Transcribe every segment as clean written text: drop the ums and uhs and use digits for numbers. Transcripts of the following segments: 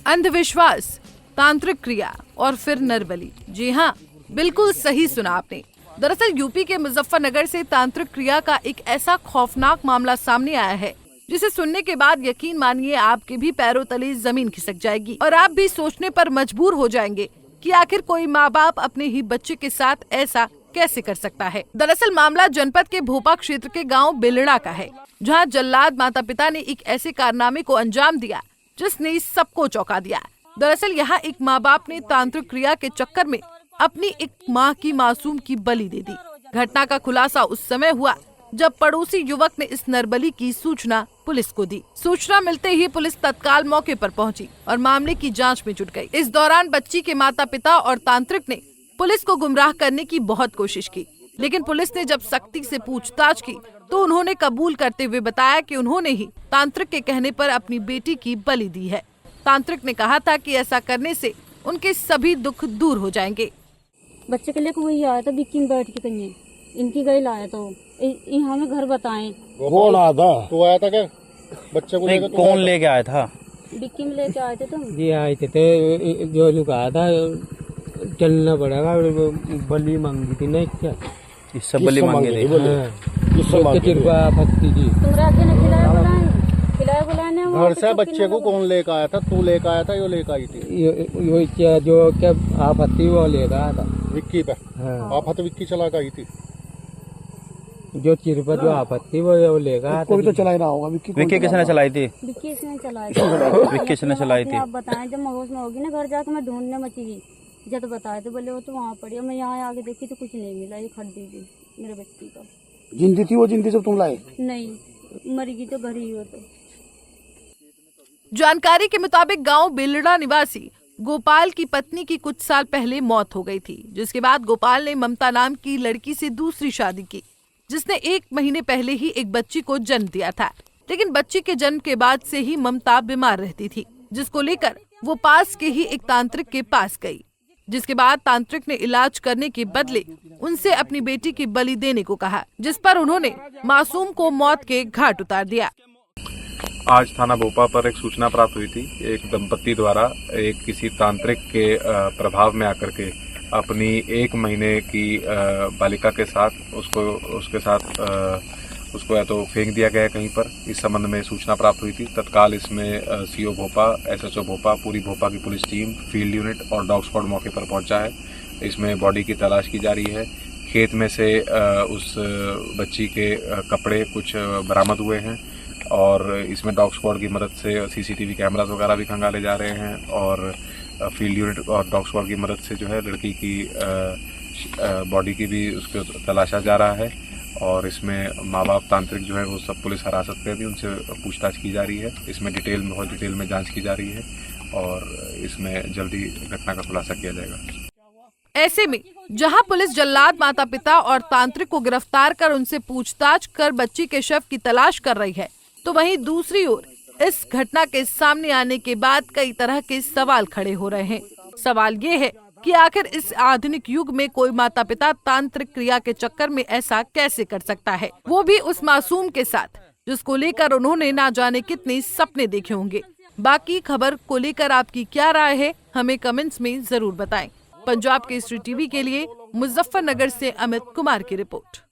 अंधविश्वास, तांत्रिक क्रिया और फिर नरबली। जी हाँ, बिल्कुल सही सुना आपने। दरअसल यूपी के मुजफ्फरनगर से तांत्रिक क्रिया का एक ऐसा खौफनाक मामला सामने आया है जिसे सुनने के बाद यकीन मानिए आपके भी पैरों तले जमीन खिसक जाएगी और आप भी सोचने पर मजबूर हो जाएंगे कि आखिर कोई माँ बाप अपने ही बच्चे के साथ ऐसा कैसे कर सकता है। दरअसल मामला जनपद के भोपा क्षेत्र के गांव बेलड़ा का है, जहां जल्लाद माता पिता ने एक ऐसे कारनामे को अंजाम दिया जिसने सबको चौंका दिया। दरअसल यहाँ एक माँ बाप ने तांत्रिक क्रिया के चक्कर में अपनी एक माँ की मासूम की बलि दे दी। घटना का खुलासा उस समय हुआ जब पड़ोसी युवक ने इस नरबली की सूचना पुलिस को दी। सूचना मिलते ही पुलिस तत्काल मौके पर पहुंची और मामले की जांच में जुट गई। इस दौरान बच्ची के माता पिता और तांत्रिक ने पुलिस को गुमराह करने की बहुत कोशिश की, लेकिन पुलिस ने जब सख्ती से पूछताछ की तो उन्होंने कबूल करते हुए बताया कि उन्होंने ही तांत्रिक के कहने पर अपनी बेटी की बलि दी है। तांत्रिक ने कहा था कि ऐसा करने से उनके सभी दुख दूर हो जाएंगे। बच्चे के लिए कोई आया था बिक्की में बैठ के कहीं इनकी गई लाया तो हमें घर बताएं। कौन आया था? तो आया था क्या बच्चे को लेकर? कौन लेके आया था? बिक्की में लेके आए थे तुम? जी आए थे जो लोग आया था चलना पड़ेगा, बलि मांगी थी ना क्या? इस सब बलि मांगे थे। भक्ति जी तुम रात ने खिलाया बुलाने घर से बच्चे को कौन लेकर आया था? तू लेकर आया था यो लेकर आई थी? जो क्या आपत्ति वो लेकर आया था विक्की पे। आफत विक्की चला कर आई थी जो चिर पर जो आपत्ति वो लेगा कोई तो चला ही रहा होगा। विक्की किसने चलाई थी? विक्की ने चलाई थी। विक्की ने चलाई थी। आप बताएं, जब महोश में होगी ना घर जाके मैं ढूंढने मची गई, जब बताए तो बोले वो तो वहाँ पड़ी। मैं यहाँ आके देखी तो कुछ नहीं मिला। ये खड्डी थी मेरे बच्ची का। जिंदी थी वो? जिंदी जब तुम लाए? नहीं, मरी गई तो घर ही हो। तो जानकारी के मुताबिक गांव बेलड़ा निवासी गोपाल की पत्नी की कुछ साल पहले मौत हो गई थी, जिसके बाद गोपाल ने ममता नाम की लड़की से दूसरी शादी की, जिसने 1 महीने पहले ही एक बच्ची को जन्म दिया था। लेकिन बच्ची के जन्म के बाद से ही ममता बीमार रहती थी, जिसको लेकर वो पास के ही एक तांत्रिक के पास गई, जिसके बाद तांत्रिक ने इलाज करने के बदले उनसे अपनी बेटी की बलि देने को कहा, जिस पर उन्होंने मासूम को मौत के घाट उतार दिया। आज थाना भोपा पर एक सूचना प्राप्त हुई थी। एक दंपति द्वारा एक किसी तांत्रिक के प्रभाव में आकर के अपनी 1 महीने की बालिका के साथ उसको या तो फेंक दिया गया कहीं पर। इस संबंध में सूचना प्राप्त हुई थी। तत्काल इसमें सीओ भोपा, एसएचओ भोपा, पूरी भोपा की पुलिस टीम, फील्ड यूनिट और डॉग स्क्वाड मौके पर पहुंचा है। इसमें बॉडी की तलाश की जा रही है। खेत में से उस बच्ची के कपड़े कुछ बरामद हुए हैं और इसमें डॉग स्क्वाड की मदद से सीसीटीवी कैमरास वगैरह भी खंगाले जा रहे हैं और फील्ड यूनिट और डॉग स्क्वाड की मदद से जो है लड़की की बॉडी की भी उसको तलाशा जा रहा है। और इसमें माँ बाप तांत्रिक जो है वो सब पुलिस हिरासत में भी उनसे पूछताछ की जा रही है। इसमें बहुत डिटेल में जांच की जा रही है और इसमें जल्दी घटना का खुलासा किया जाएगा। ऐसे में जहां पुलिस जल्लाद माता पिता और तांत्रिक को गिरफ्तार कर उनसे पूछताछ कर बच्ची के शव की तलाश कर रही है, तो वहीं दूसरी ओर इस घटना के सामने आने के बाद कई तरह के सवाल खड़े हो रहे हैं। सवाल ये है कि आखिर इस आधुनिक युग में कोई माता पिता तांत्रिक क्रिया के चक्कर में ऐसा कैसे कर सकता है, वो भी उस मासूम के साथ जिसको लेकर उन्होंने ना जाने कितने सपने देखे होंगे। बाकी खबर को लेकर आपकी क्या राय है, हमें कमेंट्स में जरूर बताएं। पंजाब केसरी टीवी के लिए मुजफ्फरनगर से अमित कुमार की रिपोर्ट।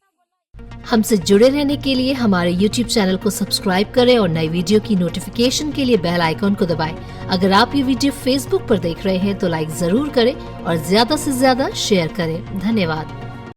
हमसे जुड़े रहने के लिए हमारे YouTube चैनल को सब्सक्राइब करें और नई वीडियो की नोटिफिकेशन के लिए बेल आइकॉन को दबाएं। अगर आप ये वीडियो Facebook पर देख रहे हैं तो लाइक जरूर करें और ज्यादा से ज्यादा शेयर करें। धन्यवाद।